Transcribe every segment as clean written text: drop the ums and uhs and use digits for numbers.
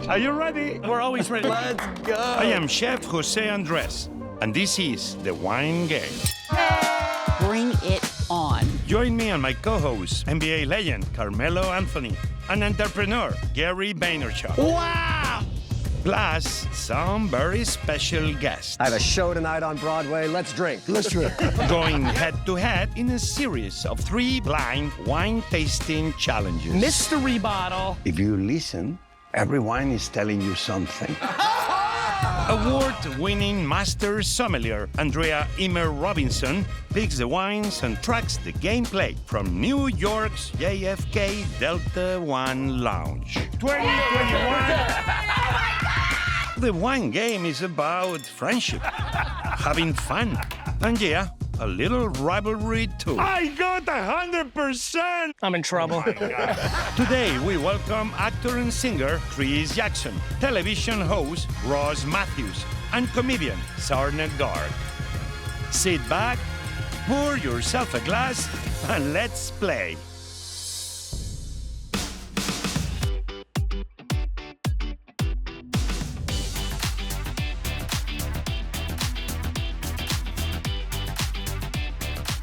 Are you ready? We're always ready. Let's go. I am Chef Jose Andres, and this is the Wine Game. Bring it on. Join me and my co-host, NBA legend Carmelo Anthony, and entrepreneur Gary Vaynerchuk. Wow! Plus, some very special guests. I have a show tonight on Broadway. Let's drink. Let's drink. Going head-to-head in a series of 3 blind wine tasting challenges. Mystery bottle. If you listen, every wine is telling you something. Award-winning master sommelier Andrea Immer Robinson picks the wines and tracks the gameplay from New York's JFK Delta One Lounge. 2021. The Wine Game is about friendship, having fun, and yeah, a little rivalry too. I got 100%. I'm in trouble. Today, we welcome actor and singer Chris Jackson, television host Ross Mathews, and comedian Zarna Garg. Sit back, pour yourself a glass, and let's play.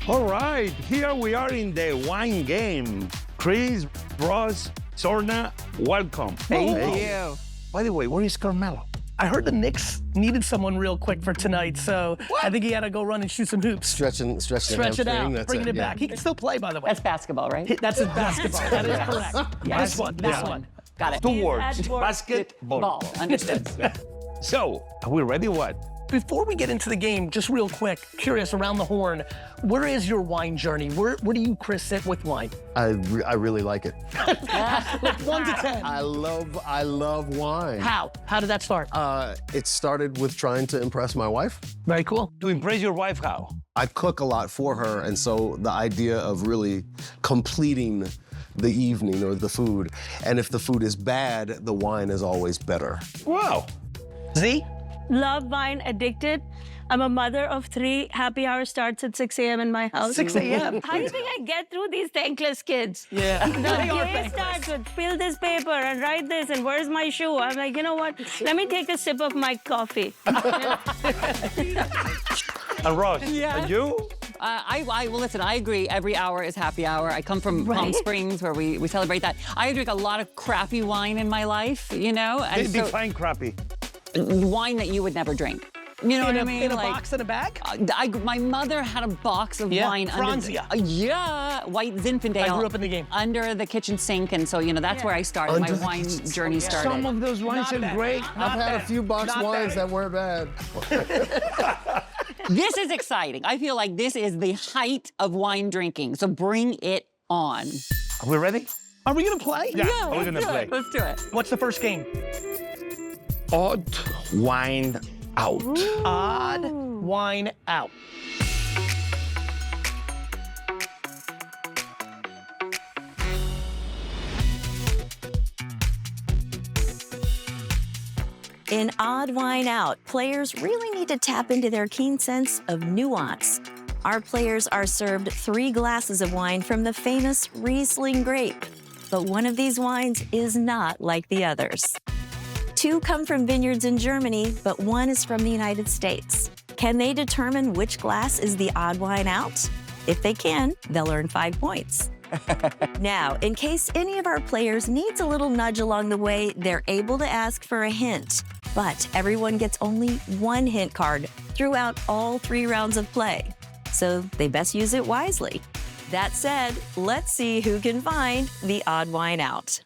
All right, here we are in the Wine Game. Chris, Ross, Zarna, welcome. Thank you. By the way, where is Carmelo? I heard the Knicks needed someone real quick for tonight, so I think he had to go run and shoot some hoops. Stretch it out, bringing it back. He can still play, by the way. That's basketball, right? That's his basketball. That is correct. Yes. This one. Got it. 2 words, basketball. Ball. Understood. So, are we ready what? Before we get into the game, just real quick, curious, around the horn, where is your wine journey? Where do you, Chris, sit with wine? I really like it. Like 1 to 10. I love wine. How? How did that start? It started with trying to impress my wife. Very cool. To impress your wife, how? I cook a lot for her, and so the idea of really completing the evening or the food, and if the food is bad, the wine is always better. Wow. Z? Love wine, addicted. I'm a mother of 3. Happy hour starts at 6 a.m. in my house. 6 a.m. How do you think I get through these thankless kids? Yeah. The day starts with fill this paper and write this and where's my shoe? I'm like, you know what? Let me take a sip of my coffee. And Ross, Yeah. and you? Well, listen, I agree. Every hour is happy hour. I come from Palm Springs, where we celebrate that. I drink a lot of crappy wine in my life, you know? And so, Define crappy. wine that you would never drink. You know what I mean? In a box in a bag? My mother had a box of wine Franzia. White Zinfandel. I grew up in the game. Under the kitchen sink, and so, you know, that's where I started. My wine journey started. Some of those wines are great. I've had a few box wines that weren't bad. This is exciting. I feel like this is the height of wine drinking, so bring it on. Are we ready? Are we gonna play? Yeah. Yeah, Are we gonna play? Let's do it. What's the first game? Odd wine out. Odd wine out. In Odd Wine Out, players really need to tap into their keen sense of nuance. Our players are served 3 glasses of wine from the famous Riesling grape, but one of these wines is not like the others. 2 come from vineyards in Germany, but 1 is from the United States. Can they determine which glass is the odd wine out? If they can, they'll earn 5 points. Now, in case any of our players needs a little nudge along the way, they're able to ask for a hint. But everyone gets only 1 hint card throughout all 3 rounds of play, so they best use it wisely. That said, let's see who can find the odd wine out.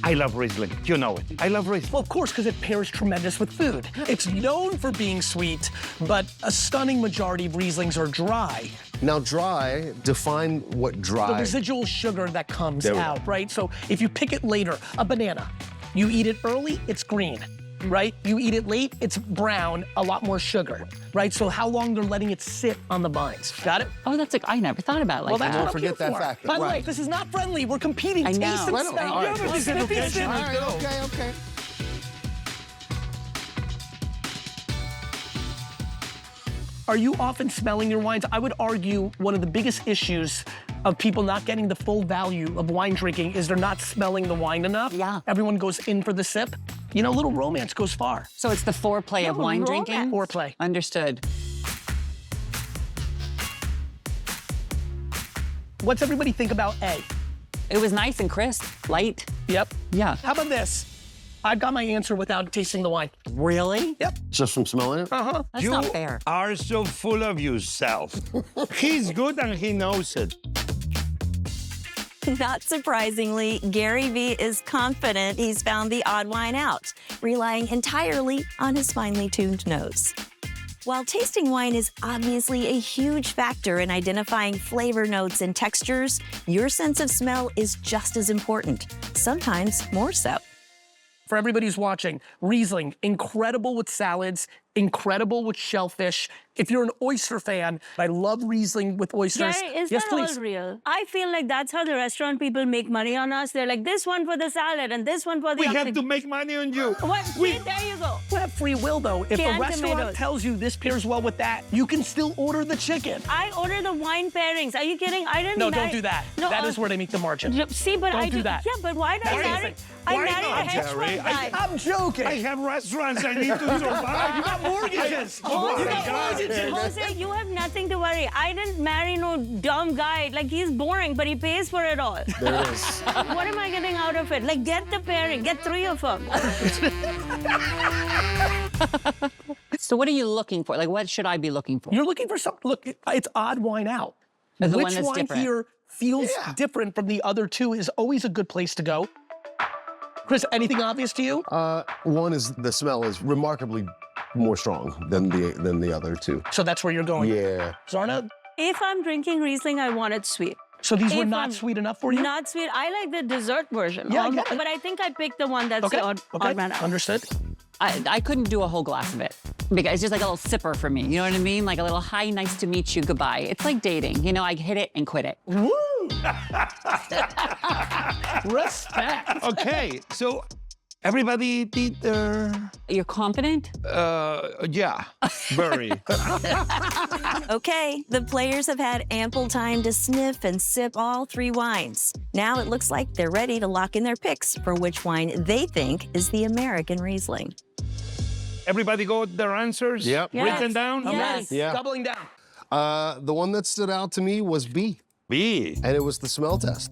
I love Riesling. You know it. I love Riesling. Well, of course, because it pairs tremendous with food. It's known for being sweet, but a stunning majority of Rieslings are dry. Now, dry, define what dry. The residual sugar that comes There we go. out, right? So if you pick it later, a banana, you eat it early, it's green, right? You eat it late, it's brown, a lot more sugar, right? So how long they're letting it sit on the vines. Got it? Oh, that's like, I never thought about it like Well, that's that. what I'm forget here that for. fact. By the way, Right. this is not friendly. We're competing. I know. Taste and Right on. smell. All right. Yeah, but Listen, sniffy, okay. sniffy. Okay. Are you often smelling your wines? I would argue one of the biggest issues of people not getting the full value of wine drinking is they're not smelling the wine enough. Yeah. Everyone goes in for the sip. You know, a little romance goes far. So it's the foreplay of wine drinking? Foreplay. Understood. What's everybody think about A? It was nice and crisp, light. Yep. Yeah. How about this? I've got my answer without tasting the wine. Really? Yep. Just from smelling it? Uh-huh. That's You not fair. are so full of yourself. He's good and he knows it. Not surprisingly, Gary Vee is confident he's found the odd wine out, relying entirely on his finely tuned nose. While tasting wine is obviously a huge factor in identifying flavor notes and textures, your sense of smell is just as important, sometimes more so. For everybody who's watching, Riesling, incredible with salads, incredible with shellfish. If you're an oyster fan, I love Riesling with oysters. Gary, is yes, that please. all real? I feel like that's how the restaurant people make money on us. They're like, this one for the salad and this one for the We other. have to make money on you. What? See, there you go. You have free will, though. If a Canned restaurant tomatoes. tells you this pairs well with that, you can still order the chicken. I order the wine pairings. Are you kidding? I didn't. No, don't do that. No, That is where they make the margin. See, but Don't I do that. Yeah, but why did I Why marry? not? I Why married not, a hedge fund Jerry? guy. I'm joking. I have restaurants I need to survive. You got mortgages. Oh you my got God. mortgages. Jose, you have nothing to worry. I didn't marry no dumb guy. Like, he's boring, but he pays for it all. There it is. What am I getting out of it? Like, get the pairing. Get 3 of them. So what are you looking for? Like, what should I be looking for? You're looking for something. Look, it's odd wine out. The Which one that's wine different. here feels different from the other two is always a good place to go. Chris, anything obvious to you? One is the smell is remarkably more strong than the other two. So that's where you're going. Yeah. Zarna, If I'm drinking Riesling, I want it sweet. so these were If not I'm sweet enough for you? Not sweet. I like the dessert version. Yeah, I get it. But I think I picked the one that's Okay, odd man out. understood. I couldn't do a whole glass of it because it's just like a little sipper for me. You know what I mean? Like a little hi, nice to meet you, goodbye. It's like dating. You know, I hit it and quit it. Woo! Respect. Okay, so everybody did their... You're confident? Yeah, very. Okay, the players have had ample time to sniff and sip all 3 wines. Now it looks like they're ready to lock in their picks for which wine they think is the American Riesling. Everybody got their answers? Yep. Written Yes. down? Yes. Yeah. Doubling down. The one that stood out to me was B, B. and it was the smell test.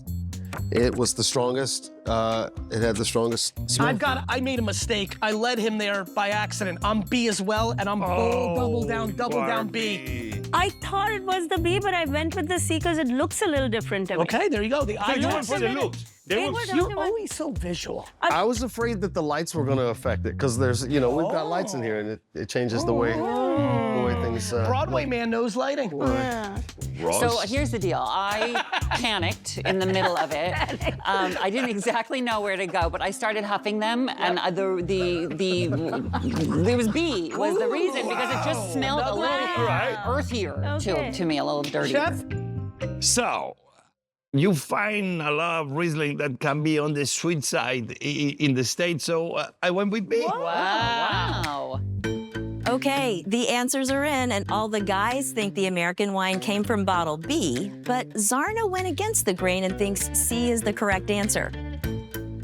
It was the strongest. It had the strongest smell. I made a mistake. I led him there by accident. I'm B as well, and I'm double down B. I thought it was the B, but I went with the C because it looks a little different to me. Okay, there you go. The So eye you went test. for the looks. They They were were You're talking about- always so visual. I was afraid that the lights were going to affect it because there's, we've got lights in here and it changes the way things. Broadway man knows lighting. Yeah. So here's the deal. I panicked in the middle of it. I didn't exactly know where to go, but I started huffing them, and there was B was the reason because it just smelled a little earthier Okay. to me, a little dirtier. Chef? So, you find a lot of Riesling that can be on the sweet side in the States, so I went with B. Wow. Okay, the answers are in, and all the guys think the American wine came from bottle B, but Zarna went against the grain and thinks C is the correct answer.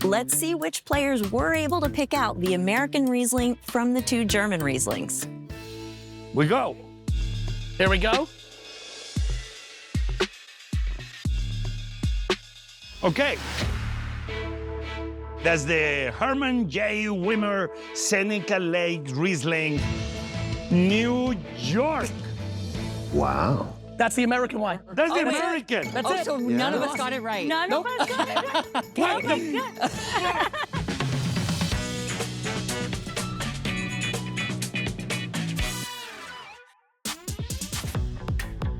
Let's see which players were able to pick out the American Riesling from the 2 German Rieslings. We go. Here we go. Okay. That's the Herman J. Wimmer Seneca Lake Riesling, New York. Wow. That's the American wine. That's the Oh, yeah. American. That's Oh, it. so none of us got it right. None of us got it right. Oh my God.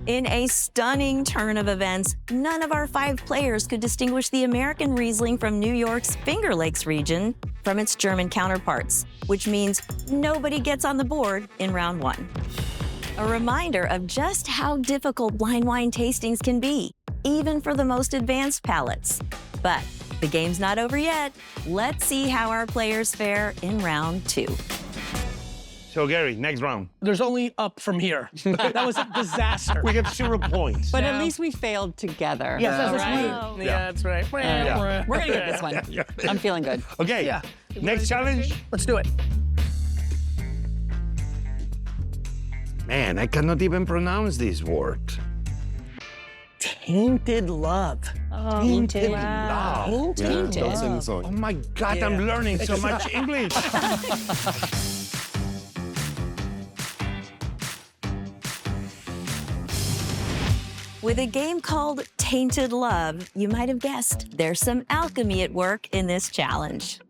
In a stunning turn of events, none of our 5 players could distinguish the American Riesling from New York's Finger Lakes region from its German counterparts, which means nobody gets on the board in round 1. A reminder of just how difficult blind wine tastings can be, even for the most advanced palates. But the game's not over yet. Let's see how our players fare in round 2. So, Gary, next round. There's only up from here. That was a disaster. We get 0 points. But at least we failed together. Yes, that's right? right. Yeah, that's right. Yeah. We're gonna get this one. I'm feeling good. Okay, Yeah. next challenge. Let's do it. Man, I cannot even pronounce this word. Tainted love. Tainted. Love. Don't sing the song. Oh my God, I'm learning so much English. With a game called Tainted Love, you might have guessed there's some alchemy at work in this challenge.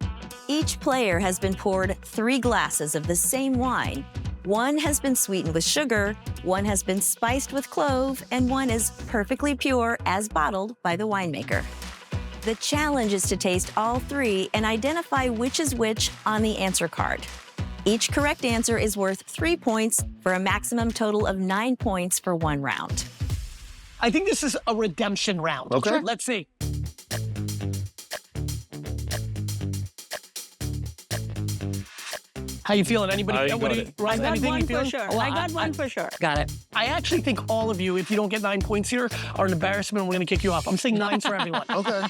Each player has been poured 3 glasses of the same wine. One has been sweetened with sugar, one has been spiced with clove, and one is perfectly pure as bottled by the winemaker. The challenge is to taste all 3 and identify which is which on the answer card. Each correct answer is worth 3 points for a maximum total of 9 points for 1 round. I think this is a redemption round. Okay. Sure. Let's see. How you feeling? Anybody? I got What do it. Ross, I got anything one you for feeling? sure. Oh, I got one for sure. Got it. I actually think all of you, if you don't get 9 points here, are an embarrassment and we're gonna kick you off. I'm saying 9 for everyone. Okay.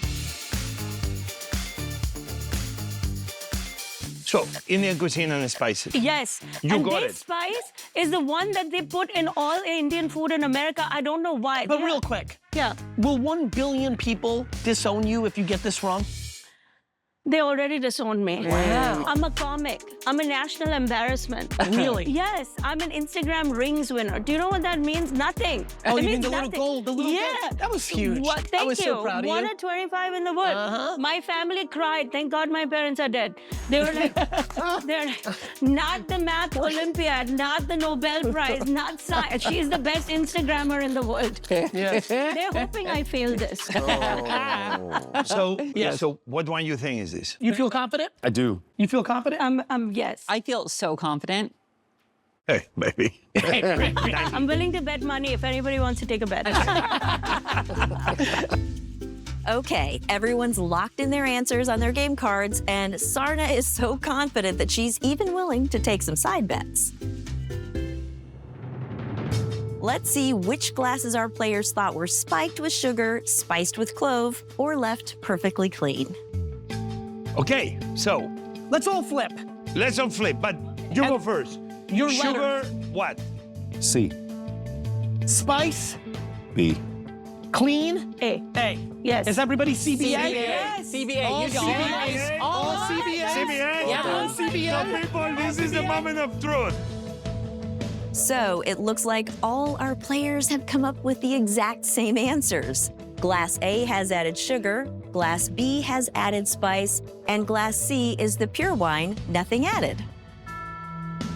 So, Indian cuisine and spices. Yes. You and got this it. spice is the one that they put in all Indian food in America. I don't know why. But They real have- quick, Yeah. will 1 billion people disown you if you get this wrong? They already disowned me. Wow. I'm a comic. I'm a national embarrassment. Really? Yes, I'm an Instagram rings winner. Do you know what that means? Nothing. Oh, It you mean means the little nothing. gold, the little yeah. gold? That was huge. What? I Thank was you. so proud of 1 you. at 25 in the wood. Uh-huh. My family cried. Thank God my parents are dead. They were like, they're like, not the math Olympiad, not the Nobel Prize, not science. She's the best Instagrammer in the world. Yes. They're hoping I fail this. So, Yes. so what one you think is this? You feel confident? I do. You feel confident? Yes. I feel so confident. Hey, baby. I'm willing to bet money if anybody wants to take a bet. Okay, everyone's locked in their answers on their game cards, and Zarna is so confident that she's even willing to take some side bets. Let's see which glasses our players thought were spiked with sugar, spiced with clove, or left perfectly clean. Okay, so Let's all flip. let's all flip, but you go first. Your Sugar, letter. what? C. Spice, B. clean, A. A. Yes. Is everybody CBA? Yes. CBA. All You don't. CBAs. All CBAs. CBA? Yeah. All CBAs. So, people, this is the moment of truth. So it looks like all our players have come up with the exact same answers. Glass A has added sugar, glass B has added spice, and glass C is the pure wine, nothing added.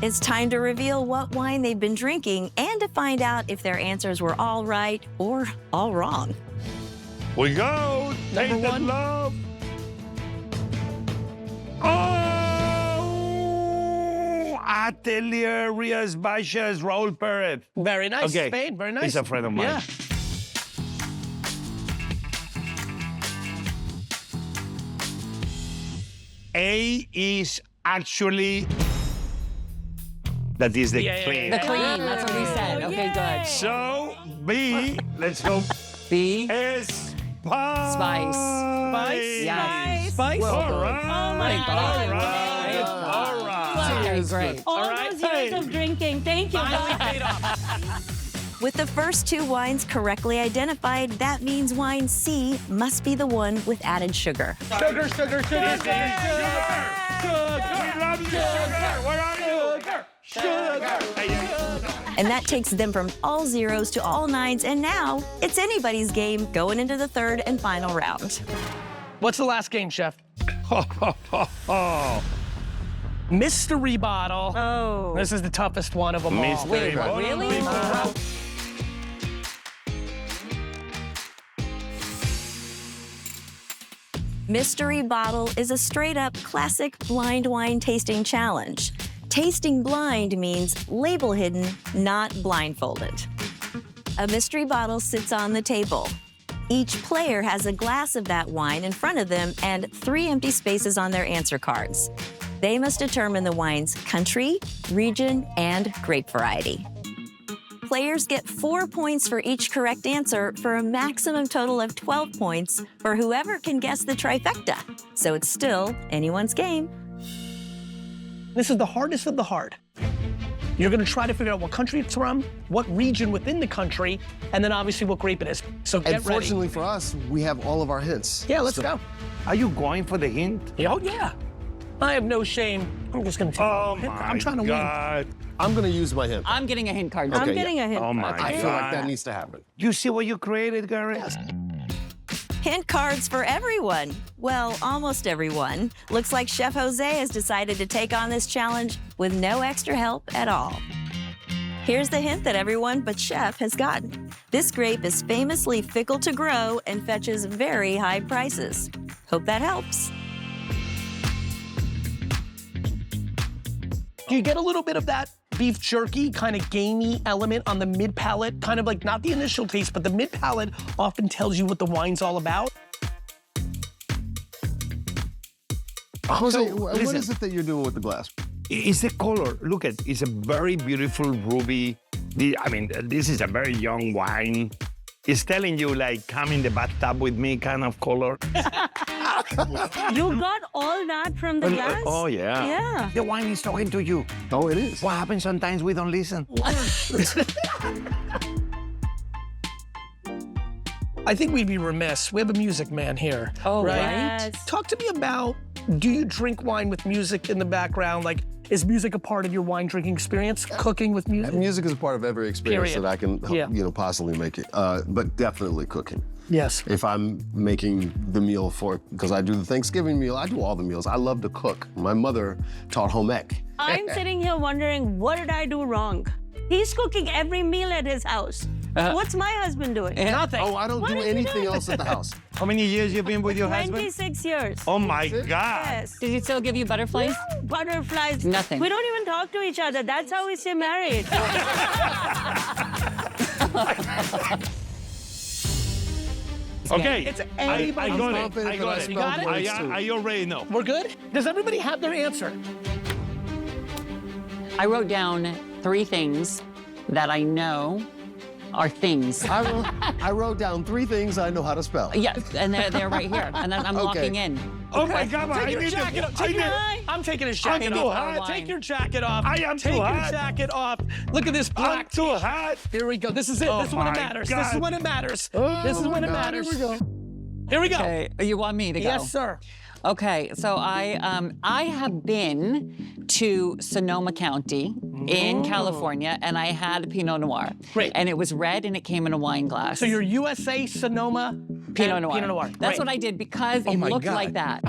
It's time to reveal what wine they've been drinking and to find out if their answers were all right or all wrong. We go. Number Tainted 1. Love. Oh! Atelier Rias Baixas, Raul Perez. Very nice. Okay. Spain, very nice. He's a friend of mine. Yeah. A is actually that is the Yeah, yeah, clean. The clean. That's what we said. Okay, good. So B, let's go. B. Is spice. Spice. Spice? Yes. Spice? All right. Oh my God. All right. All right. Okay, great. All right. those years of drinking. Thank you, Finally guys. paid off. With the first 2 wines correctly identified, that means wine C must be the one with added sugar. Sugar, sugar, sugar, sugar. We love you, sugar. Where are you? Sugar. And that takes them from all 0s to all 9s, and now it's anybody's game going into the 3rd and final round. What's the last game, Chef? Mystery bottle. Oh. This is the toughest one of them all. Mystery bottle. Really? Mystery Bottle is a straight-up classic blind wine tasting challenge. Tasting blind means label hidden, not blindfolded. A mystery bottle sits on the table. Each player has a glass of that wine in front of them and 3 empty spaces on their answer cards. They must determine the wine's country, region, and grape variety. Players get 4 points for each correct answer for a maximum total of 12 points for whoever can guess the trifecta. So it's still anyone's game. This is the hardest of the hard. You're gonna try to figure out what country it's from, what region within the country, and then obviously what grape it is. So get And ready. fortunately for us, we have all of our hints. Yeah, let's go. Are you going for the hint? Oh, yeah. I have no shame. I'm just gonna take I'm trying to God. I'm gonna use my hint. I'm getting a hint card. Okay, I'm getting a hint. Oh my I God. feel like that needs to happen. You see what you created, Gary? Hint cards for everyone. Well, almost everyone. Looks like Chef Jose has decided to take on this challenge with no extra help at all. Here's the hint that everyone but Chef has gotten. This grape is famously fickle to grow and fetches very high prices. Hope that helps. Do you get a little bit of that beef jerky kind of gamey element on the mid palate? Kind of like not the initial taste, but the mid palate often tells you what the wine's all about. Jose, what listen. is it that you're doing with the glass? It's the color. Look at it's a very beautiful ruby. I mean, this is a very young wine. It's telling you, like, come in the bathtub with me kind of color. You got all that from the glass? Oh, yeah. Yeah. The wine is talking to you. Oh, it is. What happens sometimes we don't listen? I think we'd be remiss. We have a music man here. Oh, right? Yes. Talk to me about, do you drink wine with music in the background? Like, is music a part of your wine drinking experience? Cooking with music? Music is a part of every experience Period. that I can, Yeah. possibly make it. But definitely cooking. Yes. If I'm making the meal because I do the Thanksgiving meal, I do all the meals. I love to cook. My mother taught home ec. I'm sitting here wondering, what did I do wrong? He's cooking every meal at his house. What's my husband doing? Nothing. Oh, I don't What do are you anything doing? else at the house. How many years you been with your husband? 26 years. Oh my God. Yes. Did he still give you butterflies? Butterflies. Nothing. We don't even talk to each other. That's how we stay married. Okay, It's I anybody's got mouth. it. I got it. You got it? I already know. We're good? Does everybody have their answer? I wrote down 3 things that I know are things. I wrote down 3 things I know how to spell. Yes, and they're right here. And then I'm Okay. locking in. Oh my God, Take your jacket off. I'm taking his jacket too off. hot. Take your jacket off. I am Take too your hot. jacket off. Look at this I'm black too hot. Here we go. This is it. Oh This is when it my matters. This is God. when it matters. Oh This is my when it God, matters. Here we go. Here we go. Okay, you want me to go? Yes, sir. Okay, so I have been to Sonoma County in California, and I had Pinot Noir. Great. And it was red, and it came in a wine glass. So you're USA Sonoma Pinot and Noir. Pinot Noir. That's what I did because it my looked God. like that.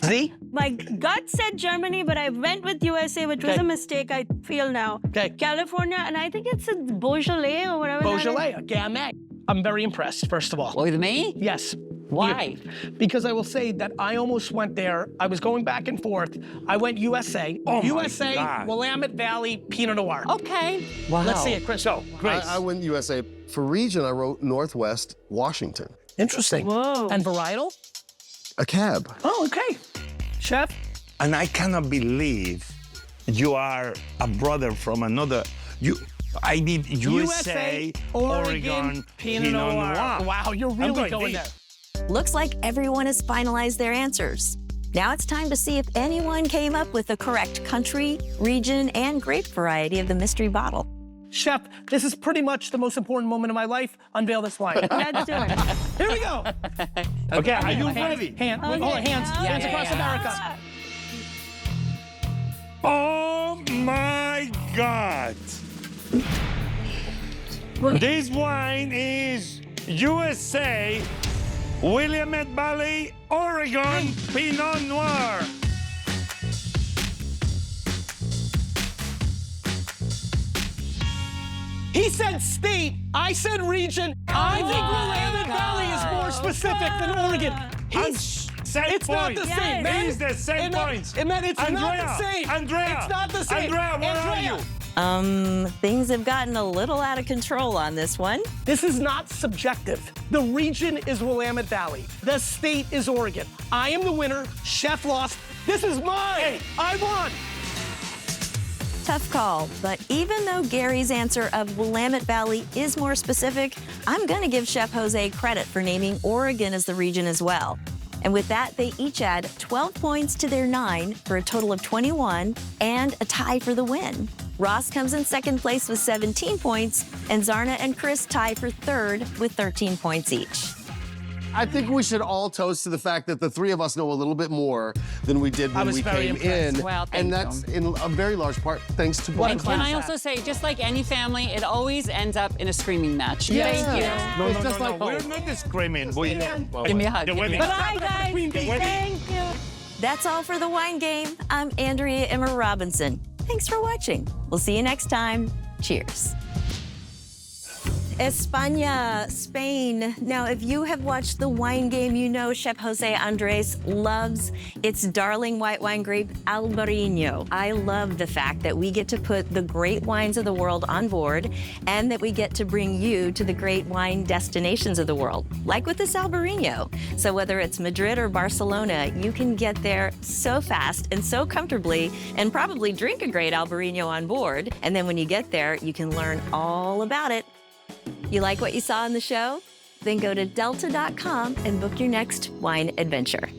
See? My gut said Germany, but I went with USA, which was Okay. a mistake, I feel now. Okay. California, and I think it's a Beaujolais or whatever. that is. Beaujolais, a Gamay. I'm very impressed, first of all. With me? Yes. Why? Because I will say that I almost went there. I was going back and forth. I went USA. Oh my USA, God. Willamette Valley, Pinot Noir. Okay. Wow. Let's see it, Chris. So, Grace. I went USA. For region, I wrote Northwest Washington. Interesting. Whoa. And varietal? A cab. Oh, okay. Chef? And I cannot believe you are a brother from another. I need USA, Oregon, Pinot Noir. Wow, you're really going going deep. there. Looks like everyone has finalized their answers. Now it's time to see if anyone came up with the correct country, region, and grape variety of the mystery bottle. Chef, this is pretty much the most important moment of my life. Unveil this wine. Let's do it. Here we go. Okay, are you Hands, ready? Hands, Okay. hold on, hands. Hands across America. Oh my God. This wine is USA, Willamette Valley, Oregon, Pinot Noir. He said state, I said region. I think Willamette Valley is more specific than Oregon. It's not the same. It is the same It meant- points. It meant it's not Andrea, the same. Andrea, It's not the same. Andrea, where are you? Things have gotten a little out of control on this one. This is not subjective. The region is Willamette Valley. The state is Oregon. I am the winner. Chef lost. This is mine. I won. Tough call, but even though Gary's answer of Willamette Valley is more specific, I'm gonna give Chef Jose credit for naming Oregon as the region as well. And with that, they each add 12 points to their 9 for a total of 21 and a tie for the win. Ross comes in second place with 17 points, and Zarna and Chris tie for third with 13 points each. I think we should all toast to the fact that the three of us know a little bit more than we did when we came in. Wow, thank and you. that's in a very large part thanks to What a both. class. Can I also say, just like any family, it always ends up in a screaming match. Yes. Thank you. No, It's no, just no, like no. home. We're not screaming. We, Give me a hug. The give me wedding. a hug. Bye, guys. Thank you. That's all for the wine game. I'm Andrea Emma Robinson. Thanks for watching. We'll see you next time. Cheers. España, Spain. Now, if you have watched the wine game, you know Chef Jose Andres loves its darling white wine grape, Albarino. I love the fact that we get to put the great wines of the world on board and that we get to bring you to the great wine destinations of the world, like with this Albarino. So whether it's Madrid or Barcelona, you can get there so fast and so comfortably and probably drink a great Albarino on board. And then when you get there, you can learn all about it. You like what you saw in the show? Then go to delta.com and book your next wine adventure.